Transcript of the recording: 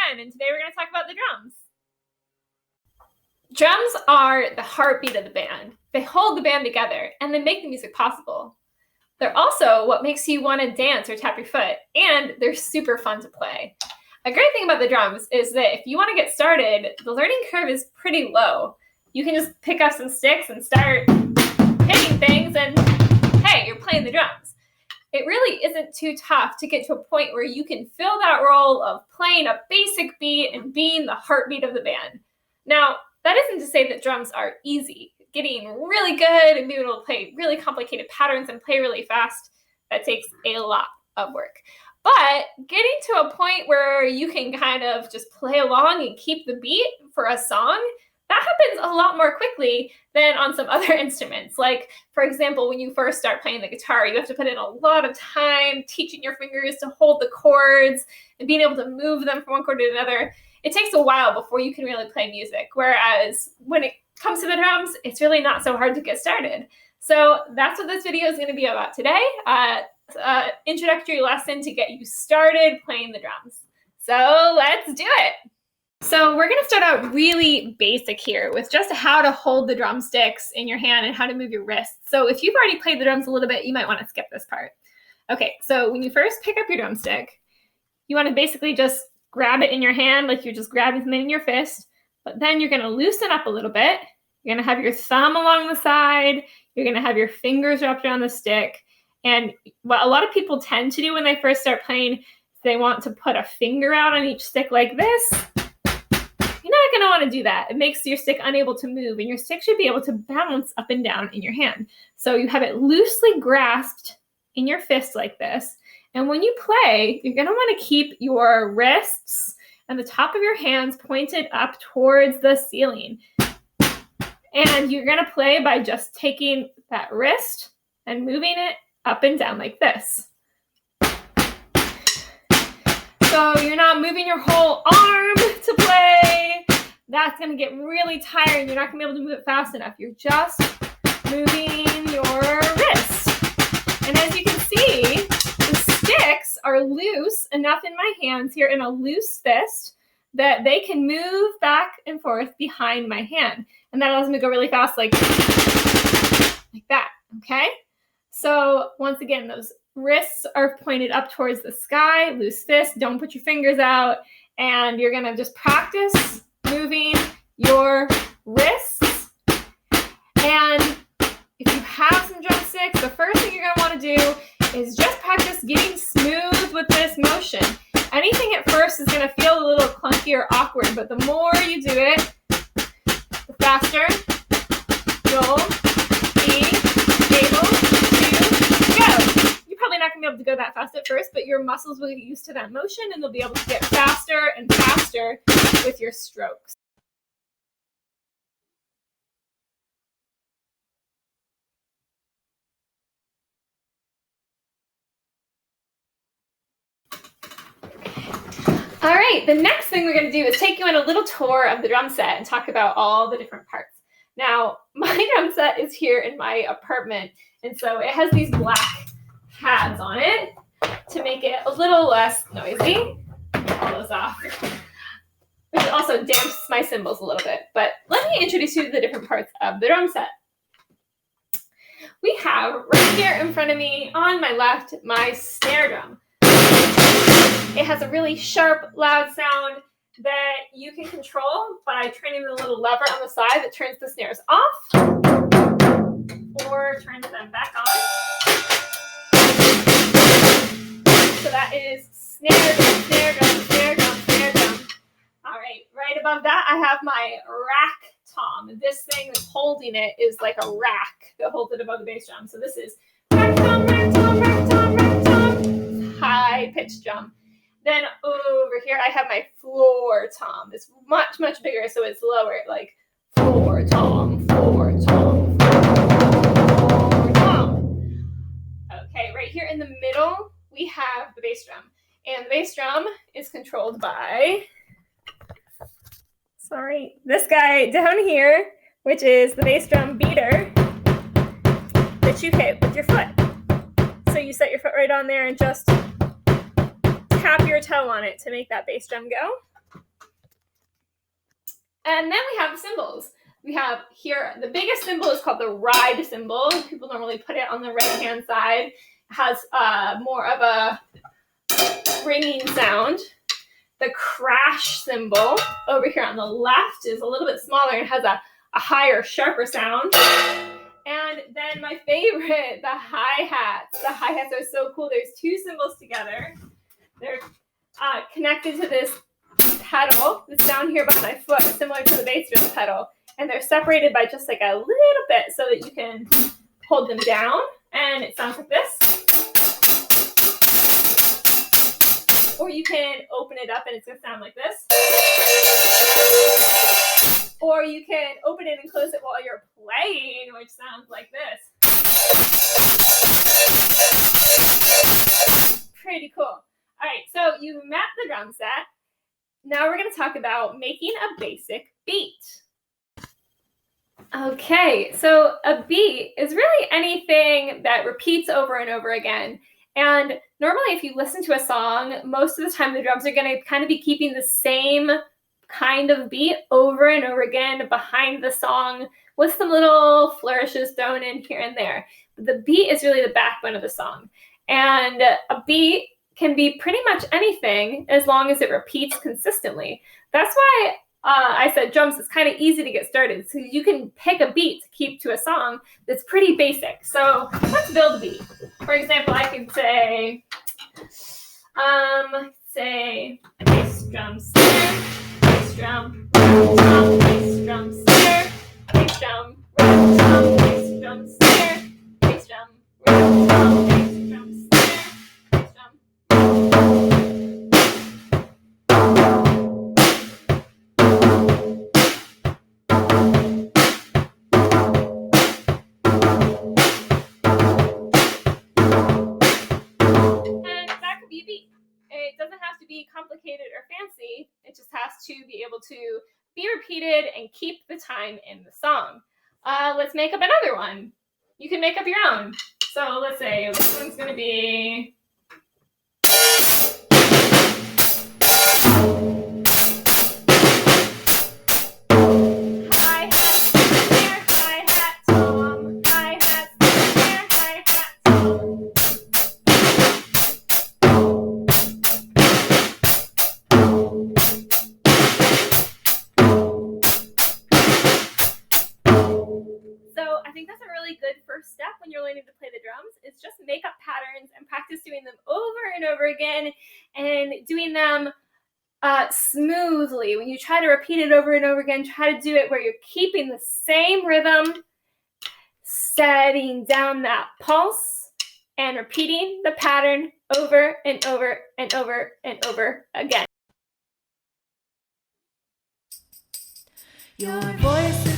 again, and today we're going to talk about the drums. Drums are the heartbeat of the band. They hold the band together, and they make the music possible. They're also what makes you want to dance or tap your foot, and they're super fun to play. A great thing about the drums is that if you want to get started, the learning curve is pretty low. You can just pick up some sticks and start hitting things, and hey, you're playing the drums. It really isn't too tough to get to a point where you can fill that role of playing a basic beat and being the heartbeat of the band. Now, that isn't to say that drums are easy. Getting really good and being able to play really complicated patterns and play really fast, that takes a lot of work. But getting to a point where you can kind of just play along and keep the beat for a song, that happens a lot more quickly than on some other instruments. Like, for example, when you first start playing the guitar, you have to put in a lot of time teaching your fingers to hold the chords and being able to move them from one chord to another. It takes a while before you can really play music. Whereas when it comes to the drums, it's really not so hard to get started. So that's what this video is going to be about today. Introductory lesson to get you started playing the drums. So let's do it. So we're going to start out really basic here with just how to hold the drumsticks in your hand and how to move your wrists. So if you've already played the drums a little bit, you might want to skip this part. Okay, so when you first pick up your drumstick, you want to basically just grab it in your hand like you're just grabbing something in your fist, but then you're going to loosen up a little bit. You're going to have your thumb along the side. You're going to have your fingers wrapped around the stick. And what a lot of people tend to do when they first start playing, they want to put a finger out on each stick like this. You're not going to want to do that. It makes your stick unable to move, and your stick should be able to bounce up and down in your hand. So you have it loosely grasped in your fist like this. And when you play, you're going to want to keep your wrists and the top of your hands pointed up towards the ceiling. And you're going to play by just taking that wrist and moving it up and down like this. So you're not moving your whole arm to play. That's going to get really tiring. You're not going to be able to move it fast enough. You're just moving your wrist. And as you can see, the sticks are loose enough in my hands here in a loose fist that they can move back and forth behind my hand. And that allows them to go really fast like that, okay? So once again, those wrists are pointed up towards the sky, loose fist, don't put your fingers out, and you're gonna just practice moving your wrists. And if you have some drumsticks, the first thing you're gonna wanna do is just practice getting smooth with this motion. Anything at first is gonna feel a little clunky or awkward, but the more you do it, the faster you'll be able to go. You're probably not going to be able to go that fast at first, but your muscles will get used to that motion, and they'll be able to get faster and faster with your strokes. All right, the next thing we're going to do is take you on a little tour of the drum set and talk about all the different parts. Now, my drum set is here in my apartment, and so it has these black pads on it to make it a little less noisy. All those off. Which also damps my cymbals a little bit. But let me introduce you to the different parts of the drum set. We have right here in front of me, on my left, my snare drum. It has a really sharp, loud sound that you can control by turning the little lever on the side that turns the snares off or turns them back on. So that is snare drum, snare drum, snare drum, snare drum. All right above that, I have my rack tom. This thing that's holding it is like a rack that holds it above the bass drum. So this is rack tom, rack tom, rack tom, rack tom. High pitched drum. Then over here, I have my floor tom. It's much, much bigger, so it's lower, like floor tom, floor tom, floor tom. Okay, right here in the middle, we have the bass drum. And the bass drum is controlled by, this guy down here, which is the bass drum beater that you hit with your foot. So you set your foot right on there and just tap your toe on it to make that bass drum go. And then we have the cymbals. We have here, the biggest cymbal is called the ride cymbal. People normally put it on the right-hand side. It has more of a ringing sound. The crash cymbal over here on the left is a little bit smaller and has a higher, sharper sound. And then my favorite, the hi-hats. The hi-hats are so cool. There's two cymbals together. They're connected to this pedal that's down here by my foot, similar to the bass drum pedal. And they're separated by just like a little bit so that you can hold them down. And it sounds like this. Or you can open it up and it's going to sound like this. Or you can open it and close it while you're playing, which sounds like this. Pretty cool. All right, so you've met the drum set. Now we're going to talk about making a basic beat. Okay, so a beat is really anything that repeats over and over again. And normally if you listen to a song, most of the time the drums are going to kind of be keeping the same kind of beat over and over again behind the song with some little flourishes thrown in here and there. But the beat is really the backbone of the song. And a beat can be pretty much anything as long as it repeats consistently. That's why I said drums is kind of easy to get started. So you can pick a beat to keep to a song that's pretty basic. So let's build a beat. For example, I could say bass drum snare, bass drum, bass drum snare, bass drum, bass drum snare, bass drum, bass drum snare, bass drum. It doesn't have to be complicated or fancy. It just has to be able to be repeated and keep the time in the song. Let's make up another one. You can make up your own. So let's say this one's going to be... I think that's a really good first step when you're learning to play the drums, is just make up patterns and practice doing them over and over again and doing them smoothly. When you try to repeat it over and over again, try to do it where you're keeping the same rhythm, setting down that pulse, and repeating the pattern over and over and over and over again. Your voice